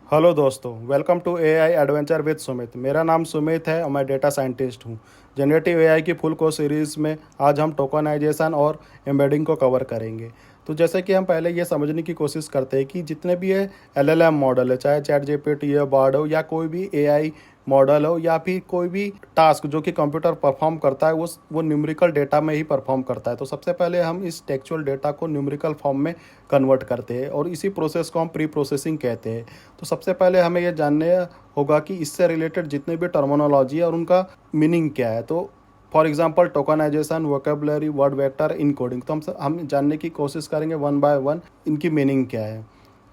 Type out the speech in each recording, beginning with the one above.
Hello दोस्तों, welcome to AI adventure with Sumit. मेरा नाम सुमित है और मैं डेटा साइंटिस्ट हूँ। जनरेटिव एआई की फुल कोर्स सीरीज़ में आज हम टोकनाइजेशन और एम्बेडिंग को कवर करेंगे। तो जैसे कि हम पहले ये समझने की कोशिश करते हैं कि जितने भी ये एलएलएम मॉडल है, चाहे चैट जीपीटी या बार्ड हो या कोई भी एआई मॉडल हो या फिर कोई भी टास्क जो कि कंप्यूटर परफॉर्म करता है, वो न्यूमेरिकल डेटा में ही परफॉर्म करता है। तो सबसे पहले हम इस टेक्सचुअल डेटा को न्यूमेरिकल फॉर्म में कन्वर्ट करते हैं और इसी प्रोसेस को हम प्री प्रोसेसिंग कहते हैं। तो सबसे पहले हमें यह जानने होगा कि इससे रिलेटेड जितने भी टर्मिनोलॉजी है और उनका मीनिंग क्या है। तो for example tokenization, vocabulary, word vector, encoding. तो हम जानने की कोशिश करेंगे वन बाय वन इनकी मीनिंग क्या है।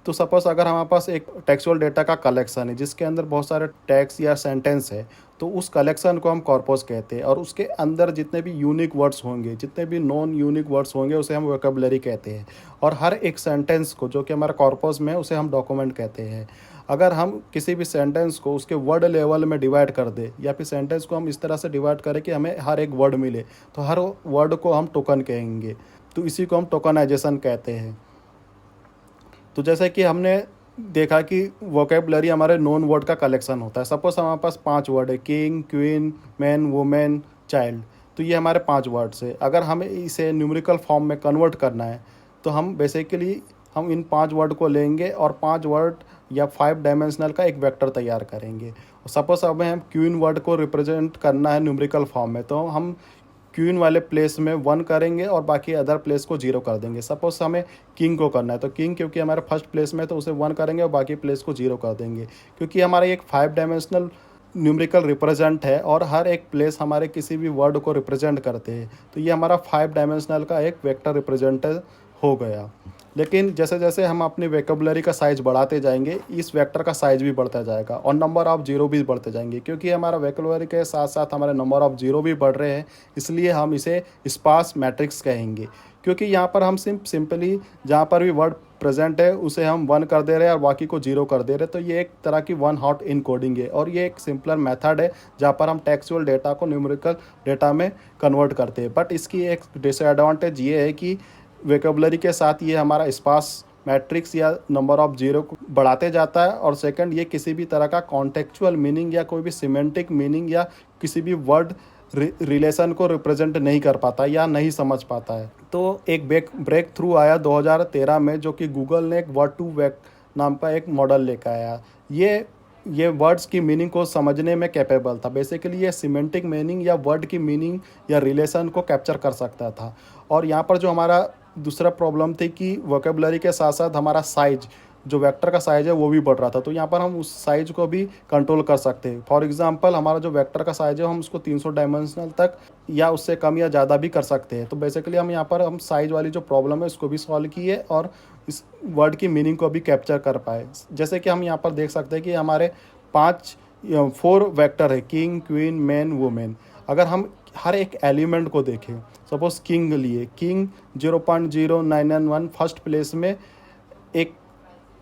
तो सपोज अगर हमारे पास एक टेक्सुअल डेटा का कलेक्शन है जिसके अंदर बहुत सारे टैग्स या सेंटेंस है, तो उस कलेक्शन को हम कॉर्पस कहते हैं और उसके अंदर जितने भी यूनिक वर्ड्स होंगे, जितने भी नॉन यूनिक वर्ड्स होंगे, उसे हम वोकेबलरी कहते हैं। और हर एक सेंटेंस को जो कि हमारा कॉर्पस में है उसे हम डॉक्यूमेंट कहते हैं। अगर हम किसी भी सेंटेंस को उसके वर्ड लेवल में डिवाइड कर दे या फिर सेंटेंस को हम इस तरह से डिवाइड करें कि हमें हर एक वर्ड मिले, तो हर वर्ड को हम टोकन कहेंगे। तो इसी को हम टोकनाइजेशन कहते हैं। तो जैसे कि हमने देखा कि वोकेबलरी हमारे नॉन वर्ड का कलेक्शन होता है। सपोज हमारे पास 5 वर्ड है, king, queen, man, women, child. तो ये हमारे 5 वर्ड्स है। अगर हमें इसे न्यूमेरिकल फॉर्म में कन्वर्ट करना है तो हम बेसिकली हम इन 5 वर्ड को लेंगे और 5 वर्ड या 5 डायमेंशनल का एक वेक्टर तैयार करेंगे। सपोज हमें हम क्वीन वर्ड को रिप्रेजेंट करना है न्यूमेरिकल फॉर्म में, तो हम क्वीन वाले प्लेस में 1 करेंगे और बाकी अदर प्लेस को 0 कर देंगे। सपोज हमें किंग को करना है तो किंग क्योंकि हमारे फर्स्ट प्लेस में है तो उसे 1 करेंगे और बाकी प्लेस को 0 कर देंगे, क्योंकि हमारा एक 5 डायमेंशनल न्यूमेरिकल रिप्रेजेंट है और हर एक प्लेस हमारे किसी भी वर्ड को रिप्रेजेंट करते हैं। तो ये हमारा 5 डायमेंशनल का एक वेक्टर रिप्रेजेंट हो गया। लेकिन जैसे जैसे हम अपनी वोकेबलरी का साइज़ बढ़ाते जाएंगे, इस वेक्टर का साइज़ भी बढ़ता जाएगा और नंबर ऑफ़ जीरो भी बढ़ते जाएंगे, क्योंकि हमारा वोकेबलरी के साथ साथ हमारे नंबर ऑफ़ जीरो भी बढ़ रहे हैं। इसलिए हम इसे स्पार्स मैट्रिक्स कहेंगे, क्योंकि यहाँ पर हम सिंपली जहाँ पर भी वर्ड प्रेजेंट है उसे हम 1 कर दे रहे हैं और बाकी को 0 कर दे रहे हैं। तो ये एक तरह की वन हॉट इनकोडिंग है और ये एक सिंपलर मेथड है जहाँ पर हम टेक्सुअल डेटा को न्यूमेरिकल डेटा में कन्वर्ट करते हैं। बट इसकी एक डिसएडवांटेज ये है कि वोकेबलरी के साथ ये हमारा स्पार्स मैट्रिक्स या नंबर ऑफ जीरो को बढ़ाते जाता है। और सेकंड, ये किसी भी तरह का कॉन्टेक्चुअल मीनिंग या कोई भी सिमेंटिक मीनिंग या किसी भी वर्ड रिलेशन को रिप्रेजेंट नहीं कर पाता या नहीं समझ पाता है। तो एक ब्रेक थ्रू आया 2013 में, जो कि गूगल ने एक वर्ड टू वेक नाम का एक मॉडल लेकर आया। ये वर्ड्स की मीनिंग को समझने में कैपेबल था। बेसिकली ये सिमेंटिक मीनिंग या वर्ड की मीनिंग या रिलेशन को कैप्चर कर सकता था। और यहाँ पर जो हमारा दूसरा प्रॉब्लम थी कि वोकेबलरी के साथ साथ हमारा साइज, जो वेक्टर का साइज़ है वो भी बढ़ रहा था। तो यहाँ पर हम उस साइज़ को भी कंट्रोल कर सकते हैं। फॉर एग्जांपल, हमारा जो वेक्टर का साइज़ है हम उसको 300 डायमेंशनल तक या उससे कम या ज़्यादा भी कर सकते हैं। तो बेसिकली हम यहाँ पर हम साइज़ वाली जो प्रॉब्लम है उसको भी सॉल्व किए और इस वर्ड की मीनिंग को भी कैप्चर कर पाए। जैसे कि हम यहाँ पर देख सकते हैं कि हमारे 4 वेक्टर है, किंग, क्वीन, मैन, वुमेन। अगर हम हर एक एलिमेंट को देखें, सपोज किंग लिए, किंग 0.0991 फर्स्ट प्लेस में एक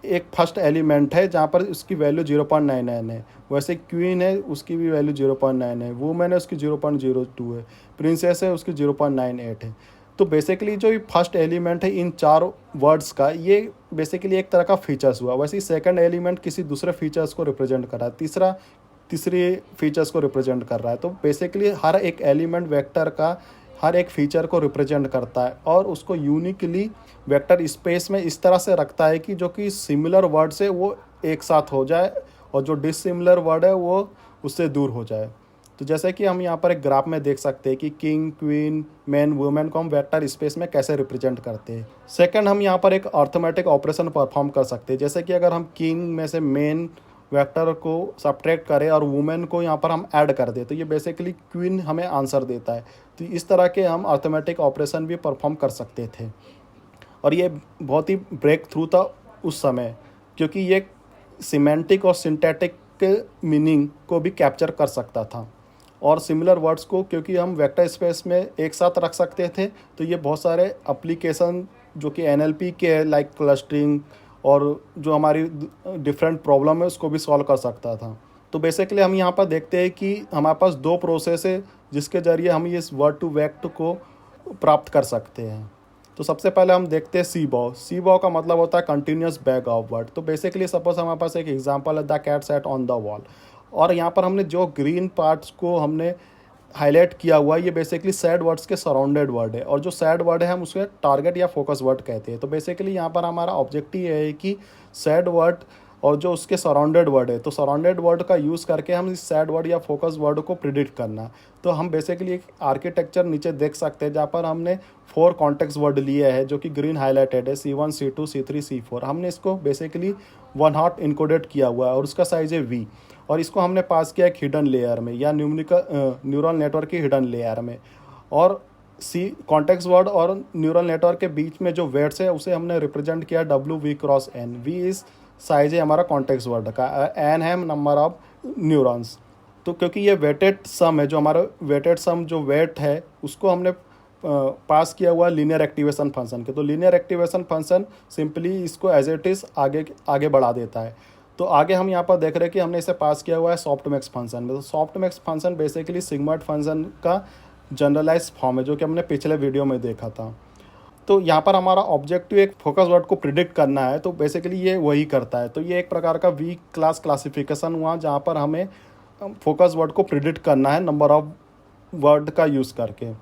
एक फर्स्ट एलिमेंट है जहाँ पर उसकी वैल्यू 0.99 है। वैसे क्वीन है, उसकी भी वैल्यू 0.9 है। वुमेन है, उसकी 0.02 है। प्रिंसेस है, उसकी 0.98 है। तो बेसिकली जो ये फर्स्ट एलिमेंट है इन 4 वर्ड्स का, ये बेसिकली एक तरह का फीचर्स हुआ। वैसे ही सेकंड एलिमेंट किसी दूसरे फीचर्स को रिप्रेजेंट कर रहा है, तीसरी फीचर्स को रिप्रेजेंट कर रहा है। तो बेसिकली हर एक एलिमेंट वेक्टर का हर एक फीचर को रिप्रेजेंट करता है और उसको यूनिकली वेक्टर स्पेस में इस तरह से रखता है कि जो कि सिमिलर वर्ड से वो एक साथ हो जाए और जो डिसिमिलर वर्ड है वो उससे दूर हो जाए। तो जैसे कि हम यहाँ पर एक ग्राफ में देख सकते हैं कि किंग, क्वीन, मैन, वुमेन को हम वेक्टर स्पेस में कैसे रिप्रेजेंट करते हैं। सेकंड, हम यहाँ पर एक अर्थमेटिक ऑपरेशन परफॉर्म कर सकते हैं। जैसे कि अगर हम किंग में से मेन वेक्टर को सब्ट्रैक्ट करें और वुमेन को यहाँ पर हम ऐड कर दें, तो ये बेसिकली क्वीन हमें आंसर देता है। तो इस तरह के हम अर्थमेटिक ऑपरेशन भी परफॉर्म कर सकते थे और ये बहुत ही ब्रेक थ्रू था उस समय, क्योंकि ये सिमेंटिक और सिंटैटिक मीनिंग को भी कैप्चर कर सकता था। और सिमिलर वर्ड्स को क्योंकि हम वेक्टर स्पेस में एक साथ रख सकते थे, तो ये बहुत सारे एप्लीकेशन जो कि एनएलपी के है, लाइक क्लस्टरिंग, और जो हमारी डिफरेंट प्रॉब्लम है उसको भी सॉल्व कर सकता था। तो बेसिकली हम यहाँ पर देखते हैं कि हमारे पास 2 प्रोसेस है जिसके ज़रिए हम इस वर्ड टू वेक्ट को प्राप्त कर सकते हैं। तो सबसे पहले हम देखते हैं सी बॉ का मतलब होता है कंटिन्यूस बैक ऑफ वर्ड। तो बेसिकली सपोज हमारे पास एक एग्जांपल है the cat sat on the wall, और यहाँ पर हमने जो ग्रीन पार्ट्स को हमने हाईलाइट किया हुआ है ये बेसिकली सैड वर्ड्स के सराउंडेड वर्ड है, और जो सैड वर्ड है हम उसके टारगेट या फोकस वर्ड कहते हैं। तो बेसिकली यहाँ पर हमारा ऑब्जेक्टिव है कि सैड वर्ड और जो उसके सराउंडेड वर्ड है, तो सराउंडेड वर्ड का यूज़ करके हम इस सैड वर्ड या फोकस वर्ड को प्रिडिक्ट करना। तो हम बेसिकली एक आर्किटेक्चर नीचे देख सकते हैं जहाँ पर हमने 4 कॉन्टेक्स्ट वर्ड लिए हैं जो कि ग्रीन हाईलाइटेड है, C1 C2 C3 C4। हमने इसको बेसिकली 1 हॉट इनकोडेड किया हुआ है और उसका साइज़ है V, और इसको हमने पास किया एक हिडन लेयर में या न्यूरल नेटवर्क की हिडन लेयर में। और सी कॉन्टेक्स्ट वर्ड और न्यूरल नेटवर्क के बीच में जो वेट्स है उसे हमने रिप्रेजेंट किया W/V V इस साइज है हमारा कॉन्टेक्स्ट वर्ड का, एन है नंबर ऑफ न्यूरॉन्स। तो क्योंकि ये वेटेड सम है, जो हमारा वेटेड सम जो वेट है उसको हमने पास किया हुआ लीनियर एक्टिवेशन फंक्शन के, तो लीनियर एक्टिवेशन फंक्शन सिंपली इसको एज इट इज़ आगे आगे बढ़ा देता है। तो आगे हम यहाँ पर देख रहे हैं कि हमने इसे पास किया हुआ है सॉफ्टमैक्स फंक्शन में। तो softmax function basically sigmoid function का जनरलाइज फॉर्म है जो कि हमने पिछले वीडियो में देखा था। तो यहाँ पर हमारा ऑब्जेक्टिव एक फोकस वर्ड को प्रिडिक्ट करना है, तो बेसिकली ये वही करता है। तो ये एक प्रकार का वी क्लास क्लासिफिकेशन हुआ जहाँ पर हमें फोकस वर्ड को प्रिडिक्ट करना है नंबर ऑफ वर्ड का यूज़ करके।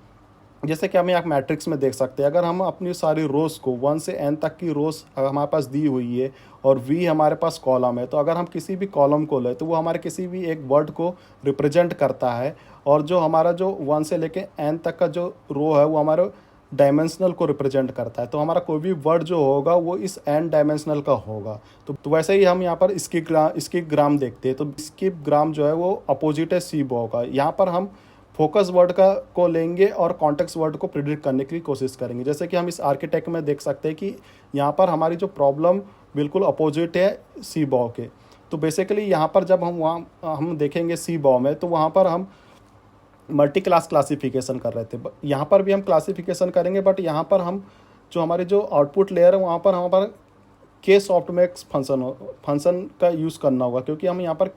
जैसे कि हम यहाँ मैट्रिक्स में देख सकते हैं, अगर हम अपनी सारी रोज़ को 1 से n तक की रोज़ हमारे पास दी हुई है और v हमारे पास कॉलम है, तो अगर हम किसी भी कॉलम को लें तो वो हमारे किसी भी एक वर्ड को रिप्रेजेंट करता है, और जो हमारा जो 1 से लेके n तक का जो रो है वो हमारे डायमेंशनल को रिप्रेजेंट करता है। तो हमारा कोई भी वर्ड जो होगा वो इस n डायमेंशनल का होगा। तो वैसे ही हम यहाँ पर स्किप ग्राम देखते हैं, तो स्किप ग्राम जो है वो अपोजिट है सी बॉ का। यहाँ पर हम फोकस वर्ड को लेंगे और कॉन्टेक्स्ट वर्ड को प्रिडिक्ट करने की कोशिश करेंगे। जैसे कि हम इस आर्किटेक्ट में देख सकते हैं कि यहाँ पर हमारी जो प्रॉब्लम बिल्कुल अपोजिट है सी बॉ के। तो बेसिकली यहाँ पर जब हम देखेंगे सी बॉ में, तो वहाँ पर हम मल्टी क्लास क्लासिफिकेशन कर रहे थे। यहाँ पर भी हम क्लासिफिकेशन करेंगे, बट यहाँ पर हम जो हमारे जो आउटपुट लेयर है वहाँ पर हमारा के सॉफ्टमैक्स फंक्शन का यूज़ करना होगा, क्योंकि हम यहाँ पर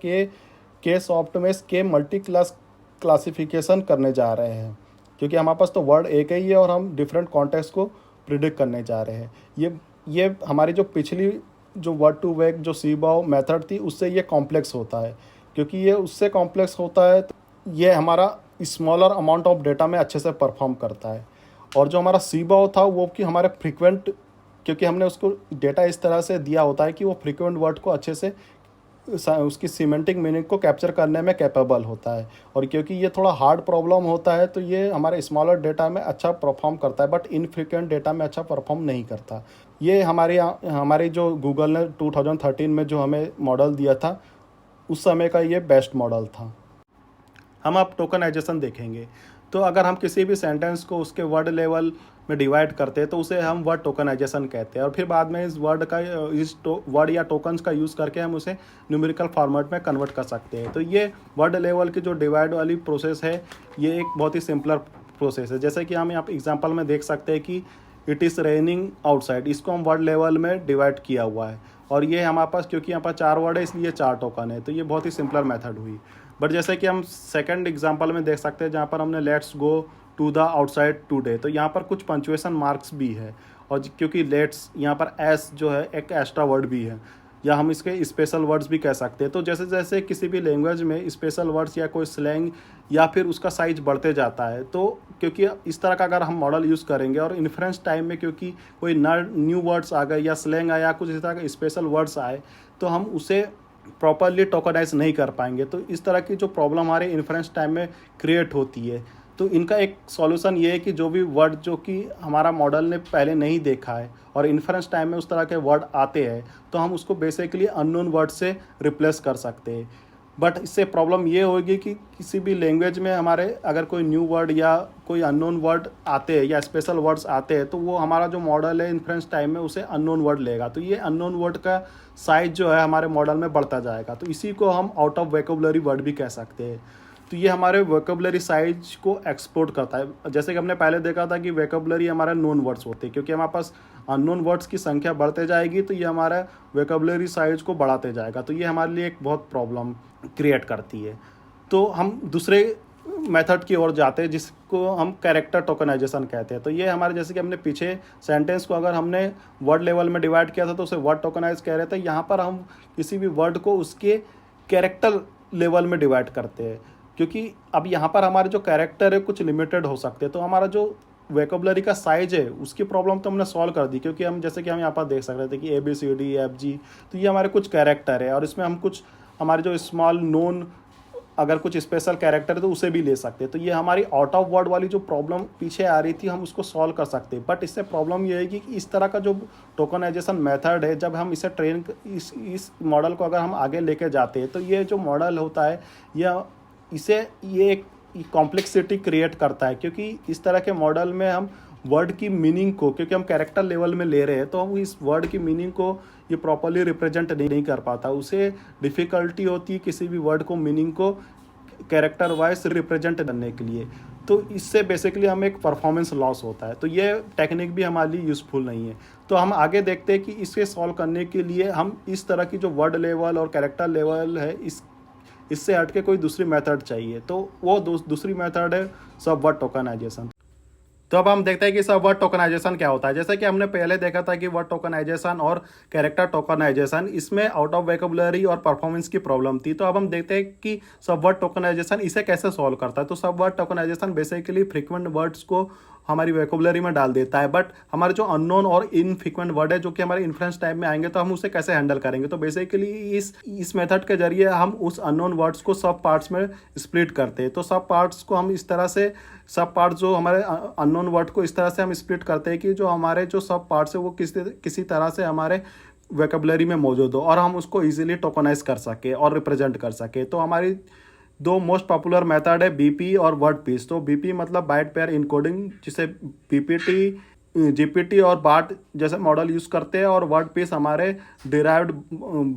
के सॉफ्टमैक्स के मल्टी क्लास क्लासिफिकेशन करने जा रहे हैं, क्योंकि हमारे पास तो वर्ड एक ही है और हम डिफरेंट कॉन्टेक्स्ट को प्रिडिक्ट करने जा रहे हैं। ये हमारी जो पिछली जो वर्ड टू वेक जो सी बॉ मेथड थी उससे ये कॉम्प्लेक्स होता है। क्योंकि ये उससे कॉम्प्लेक्स होता है तो ये हमारा स्मॉलर अमाउंट ऑफ डेटा में अच्छे से परफॉर्म करता है। और जो हमारा सी बॉ था वो कि हमारे फ्रीक्वेंट, क्योंकि हमने उसको डेटा इस तरह से दिया होता है कि वो फ्रीक्वेंट वर्ड को अच्छे से उसकी सीमेंटिक मीनिंग को कैप्चर करने में कैपेबल होता है। और क्योंकि ये थोड़ा हार्ड प्रॉब्लम होता है तो ये हमारे स्मॉलर डेटा में अच्छा परफॉर्म करता है, बट इनफ्रीक्वेंट डेटा में अच्छा परफॉर्म नहीं करता। ये हमारी जो गूगल ने 2013 में जो हमें मॉडल दिया था उस समय का ये बेस्ट मॉडल था। हम अब टोकनाइजेशन देखेंगे। तो अगर हम किसी भी सेंटेंस को उसके वर्ड लेवल में डिवाइड करते हैं तो उसे हम वर्ड टोकनाइजेशन कहते हैं, और फिर बाद में इस वर्ड या टोकन्स का यूज़ करके हम उसे न्यूमेरिकल फॉर्मेट में कन्वर्ट कर सकते हैं। तो ये वर्ड लेवल की जो डिवाइड वाली प्रोसेस है ये एक बहुत ही सिंपलर प्रोसेस है। जैसे कि हम यहाँ एग्जाम्पल में देख सकते हैं कि इट इज़ रेनिंग आउटसाइड, इसको हम वर्ड लेवल में डिवाइड किया हुआ है, और ये हमारे पास क्योंकि यहाँ पर 4 वर्ड है इसलिए 4 टोकन है। तो ये बहुत ही सिंपलर मेथड हुई। बट जैसे कि हम सेकंड एग्जांपल में देख सकते हैं जहाँ पर हमने let's go to the outside today, तो यहाँ पर कुछ पंचुएशन मार्क्स भी है, और क्योंकि लेट्स यहाँ पर एस जो है एक एक्स्ट्रा वर्ड भी है, या हम इसके स्पेशल वर्ड्स भी कह सकते हैं। तो जैसे जैसे किसी भी लैंग्वेज में स्पेशल वर्ड्स या कोई स्लैंग या फिर उसका साइज बढ़ते जाता है, तो क्योंकि इस तरह का अगर हम मॉडल यूज़ करेंगे और इन्फ्रेंस टाइम में क्योंकि कोई न्यू वर्ड्स आ गए या स्लैंग आया, कुछ इस तरह के स्पेशल वर्ड्स आए, तो हम उसे प्रॉपरली टोकनाइज नहीं कर पाएंगे। तो इस तरह की जो प्रॉब्लम हमारे इन्फ्रेंस टाइम में क्रिएट होती है, तो इनका एक सॉल्यूशन ये है कि जो भी वर्ड जो कि हमारा मॉडल ने पहले नहीं देखा है और इन्फ्रेंस टाइम में उस तरह के वर्ड आते हैं, तो हम उसको बेसिकली अननोन वर्ड से रिप्लेस कर सकते हैं। बट इससे प्रॉब्लम ये होगी कि किसी भी लैंग्वेज में हमारे अगर कोई न्यू वर्ड या कोई अननोन वर्ड आते हैं या स्पेशल वर्ड्स आते हैं, तो वो हमारा जो मॉडल है इन्फ्रेंस टाइम में उसे अननोन वर्ड लेगा। तो ये अननोन वर्ड का साइज जो है हमारे मॉडल में बढ़ता जाएगा। तो इसी को हम आउट ऑफ वोकैबुलरी वर्ड भी कह सकते हैं। तो ये हमारे वोकैबुलरी साइज को एक्सपोर्ट करता है। जैसे कि हमने पहले देखा था कि वोकैबुलरी हमारे नोन वर्ड्स होते हैं, क्योंकि हमारे पास अननोन वर्ड्स की संख्या बढ़ते जाएगी तो ये हमारा वोकैबुलरी साइज को बढ़ाते जाएगा। तो ये हमारे लिए एक बहुत प्रॉब्लम क्रिएट करती है। तो हम दूसरे मेथड की ओर जाते हैं जिसको हम कैरेक्टर टोकनाइजेशन कहते हैं। तो ये हमारे, जैसे कि हमने पीछे सेंटेंस को अगर हमने वर्ड लेवल में डिवाइड किया था तो उसे वर्ड टोकनाइज कह रहे थे। यहाँ पर हम किसी भी वर्ड को उसके कैरेक्टर लेवल में डिवाइड करते हैं, क्योंकि अब यहाँ पर हमारे जो कैरेक्टर है कुछ लिमिटेड हो सकते हैं। तो हमारा जो वोकैबुलरी का साइज है उसकी प्रॉब्लम तो हमने सॉल्व कर दी, क्योंकि हम जैसे कि हम यहाँ पर देख सक रहे थे कि ABCD EFG, तो ये हमारे कुछ कैरेक्टर है और इसमें हम कुछ हमारे जो स्मॉल नोन अगर कुछ स्पेशल कैरेक्टर है तो उसे भी ले सकते हैं। तो ये हमारी आउट ऑफ वर्ड वाली जो प्रॉब्लम पीछे आ रही थी हम उसको सॉल्व कर सकते हैं। बट इससे प्रॉब्लम ये है कि इस तरह का जो टोकनाइजेशन मेथड है, जब हम इसे ट्रेन इस मॉडल को अगर हम आगे लेके जाते हैं तो ये जो मॉडल होता है ये एक कॉम्प्लेक्सिटी क्रिएट करता है, क्योंकि इस तरह के मॉडल में हम वर्ड की मीनिंग को, क्योंकि हम कैरेक्टर लेवल में ले रहे हैं, तो हम इस वर्ड की मीनिंग को ये प्रॉपरली रिप्रेजेंट नहीं कर पाता। उसे डिफ़िकल्टी होती है किसी भी वर्ड को मीनिंग को कैरेक्टर वाइज रिप्रेजेंट करने के लिए। तो इससे बेसिकली हमें एक परफॉर्मेंस लॉस होता है। तो ये टेक्निक भी हमारे लिए यूज़फुल नहीं है। तो हम आगे देखते हैं कि इसे सॉल्व करने के लिए हम इस तरह की जो वर्ड लेवल और कैरेक्टर लेवल है इससे हट के कोई दूसरी मेथड चाहिए। तो वो दूसरी मेथड है सब वर्ड टोकनाइजेशन। तो अब हम देखते हैं कि सब वर्ड टोकनाइजेशन क्या होता है। जैसे कि हमने पहले देखा था कि वर्ड टोकनाइजेशन और कैरेक्टर टोकनाइजेशन, इसमें आउट ऑफ वोकैबुलरी और परफॉर्मेंस की प्रॉब्लम थी। तो अब हम देखते हैं कि सब वर्ड टोकनाइजेशन इसे कैसे सॉल्व करता है। तो subword tokenization basically frequent words को हमारी वोकैबुलरी में डाल देता है, बट हमारे जो अननोन और इनफ्रीक्वेंट वर्ड है जो कि हमारे इन्फ्रेंस टाइप में आएंगे तो हम उसे कैसे हैंडल करेंगे। तो बेसिकली इस मेथड के जरिए हम उस अननोन वर्ड्स को सब पार्ट्स में स्प्लिट करते हैं। तो सब पार्ट्स को हम इस तरह से, सब पार्ट्स जो हमारे अननोन वर्ड को इस तरह से हम स्प्लिट करते हैं कि जो हमारे जो सब पार्ट्स है वो किसी तरह से हमारे वोकैबुलरी में मौजूद हो और हम उसको ईजिली टोकनाइज कर सके और रिप्रेजेंट कर सके। तो हमारी दो मोस्ट पॉपुलर मेथड है बीपी और वर्ड पीस। तो बीपी मतलब बाइट पेयर इनकोडिंग, जिसे पीपीटी, जीपीटी और बार्ट जैसे मॉडल यूज़ करते हैं, और वर्ड पीस हमारे डिराइव्ड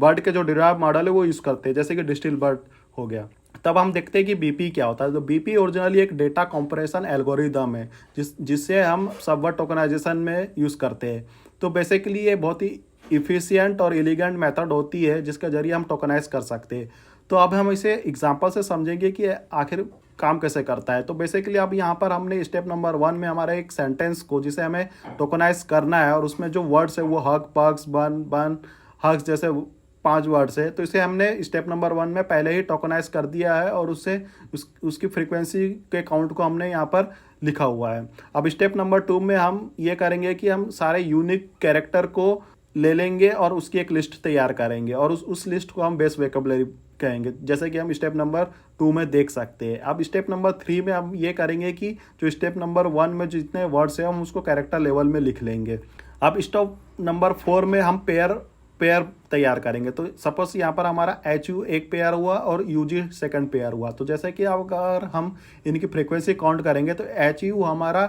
वर्ड के जो डिराइव मॉडल है वो यूज़ करते हैं, जैसे कि डिस्टिल वर्ड हो गया। तब हम देखते हैं कि बीपी क्या होता है। तो बीपी ओरिजिनली एक डेटा कंप्रेशन एल्गोरिदम है जिससे हम सब वर्ड टोकनाइजेशन में यूज़ करते हैं। तो बेसिकली ये बहुत ही इफ़िशियंट और एलिगेंट मेथड होती है जिसके जरिए हम टोकनाइज कर सकते हैं। तो अब हम इसे एग्जांपल से समझेंगे कि आखिर काम कैसे करता है। तो बेसिकली अब यहाँ पर हमने स्टेप नंबर 1 में हमारे एक सेंटेंस को जिसे हमें टोकनाइज करना है और उसमें जो वर्ड्स है वो हग, पग्स, बन, हग्स जैसे 5 वर्ड्स है। तो इसे हमने स्टेप नंबर 1 में पहले ही टोकनाइज कर दिया है और उसकी फ्रीक्वेंसी के काउंट को हमने यहाँ पर लिखा हुआ है। अब स्टेप नंबर 2 में हम ये करेंगे कि हम सारे यूनिक कैरेक्टर को ले लेंगे और उसकी एक लिस्ट तैयार करेंगे और उस लिस्ट को हम बेस वोकैबुलरी कहेंगे, जैसे कि हम स्टेप नंबर 2 में देख सकते हैं। अब स्टेप नंबर 3 में हम ये करेंगे कि जो स्टेप नंबर 1 में जितने वर्ड्स हैं हम उसको कैरेक्टर लेवल में लिख लेंगे। अब स्टेप नंबर 4 में हम पेयर तैयार करेंगे। तो सपोज यहाँ पर हमारा HU एक पेयर हुआ और UG सेकंड पेयर हुआ। तो जैसे कि अगर हम इनकी फ्रीक्वेंसी काउंट करेंगे तो HU हमारा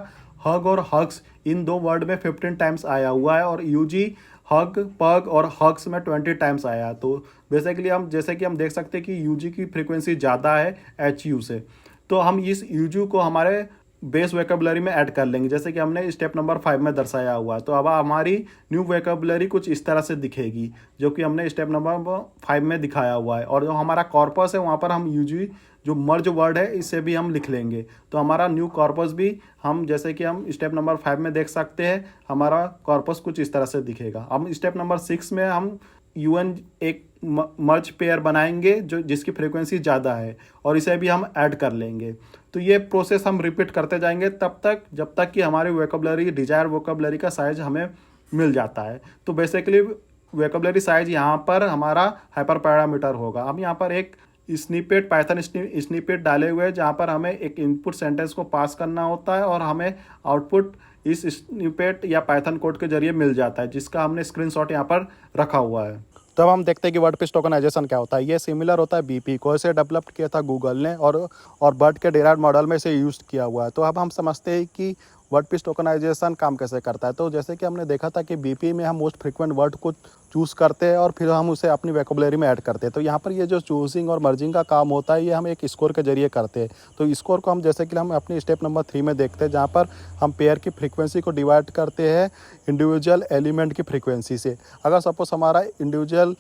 हग और हग्स इन 2 वर्ड में 15 टाइम्स आया हुआ है और UG हग, पग और हग्स में 20 टाइम्स आया है। तो बेसिकली हम जैसे कि हम देख सकते हैं कि UG की फ्रीक्वेंसी ज़्यादा है HU से, तो हम इस UG को हमारे बेस वोकैबुलरी में ऐड कर लेंगे, जैसे कि हमने स्टेप नंबर 5 में दर्शाया हुआ है। तो अब हमारी न्यू वोकैबुलरी कुछ इस तरह से दिखेगी जो कि हमने स्टेप नंबर 5 में दिखाया हुआ है। और जो हमारा कॉर्पस है वहाँ पर हम UG जो मर्ज वर्ड है इसे भी हम लिख लेंगे। तो हमारा न्यू कॉर्पस भी हम जैसे कि हम स्टेप नंबर 5 में देख सकते हैं, हमारा कॉर्पस कुछ इस तरह से दिखेगा। हम स्टेप नंबर 6 में हम UN एक मर्ज पेयर बनाएंगे जिसकी फ्रीक्वेंसी ज़्यादा है और इसे भी हम ऐड कर लेंगे। तो ये प्रोसेस हम रिपीट करते जाएंगे तब तक जब तक कि हमारी वोकैबुलरी, डिजायर वोकैबुलरी का साइज हमें मिल जाता है। तो बेसिकली वोकैबुलरी साइज यहाँ पर हमारा हाइपर पैरामीटर होगा। हम यहाँ पर एक स्निपेट, पाइथन स्निपेट डाले हुए हैं जहाँ पर हमें एक इनपुट सेंटेंस को पास करना होता है और हमें आउटपुट इस स्निपेट या पाइथन कोड के जरिए मिल जाता है, जिसका हमने स्क्रीनशॉट यहाँ पर रखा हुआ है। तब हम देखते हैं कि वर्ड पीस टोकनाइजेशन क्या होता है। ये सिमिलर होता है बीपी को, इसे डेवलप किया था गूगल ने और वर्ड के डिराइव्ड मॉडल में इसे यूज़ किया हुआ है। तो अब हम समझते हैं कि वर्ड पीस टोकनाइजेशन काम कैसे करता है। तो जैसे कि हमने देखा था कि बीपी में हम मोस्ट फ्रीक्वेंट वर्ड को चूज़ करते हैं और फिर हम उसे अपनी वोकैबुलरी में ऐड करते हैं। तो यहाँ पर ये जो चूजिंग और मर्जिंग का काम होता है ये हम एक स्कोर के जरिए करते हैं। तो स्कोर को हम जैसे कि हम अपनी स्टेप नंबर 3 में देखते हैं, जहाँ पर हम पेयर की फ्रीक्वेंसी को डिवाइड करते हैं इंडिविजुअल एलिमेंट की फ्रीक्वेंसी से। अगर सपोज हमारा इंडिविजुअल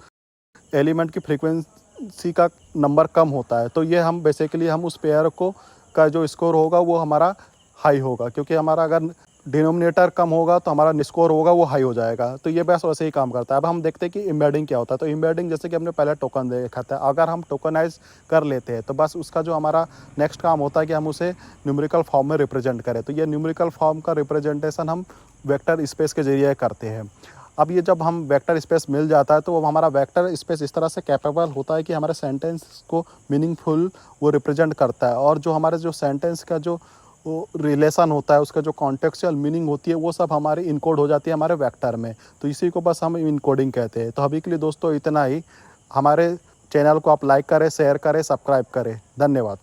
एलिमेंट की फ्रीक्वेंसी का नंबर कम होता है तो ये हम बेसिकली हम उस पेयर को का जो स्कोर होगा वो हमारा हाई होगा, क्योंकि हमारा अगर डिनोमिनेटर कम होगा तो हमारा स्कोर होगा वो हाई हो जाएगा। तो ये बस वैसे ही काम करता है। अब हम देखते हैं कि एम्बेडिंग क्या होता है। तो एम्बेडिंग जैसे कि हमने पहले टोकन देखा था, अगर हम टोकनाइज कर लेते हैं तो बस उसका जो हमारा नेक्स्ट काम होता है कि हम उसे न्यूमेरिकल फॉर्म में रिप्रेजेंट करें। तो ये न्यूमेरिकल फॉर्म का रिप्रेजेंटेशन हम वेक्टर स्पेस के जरिए करते हैं। अब ये जब हम वेक्टर स्पेस मिल जाता है तो वो हमारा वेक्टर स्पेस इस तरह से कैपेबल होता है कि हमारे सेंटेंस को मीनिंगफुल वो रिप्रेजेंट करता है, और जो हमारे जो सेंटेंस का जो वो रिलेशन होता है, उसका जो कॉन्टेक्चुअल मीनिंग होती है, वो सब हमारी इनकोड हो जाती है हमारे वेक्टर में। तो इसी को बस हम इनकोडिंग कहते हैं। तो अभी के लिए दोस्तों इतना ही। हमारे चैनल को आप लाइक करें, शेयर करें, सब्सक्राइब करें। धन्यवाद।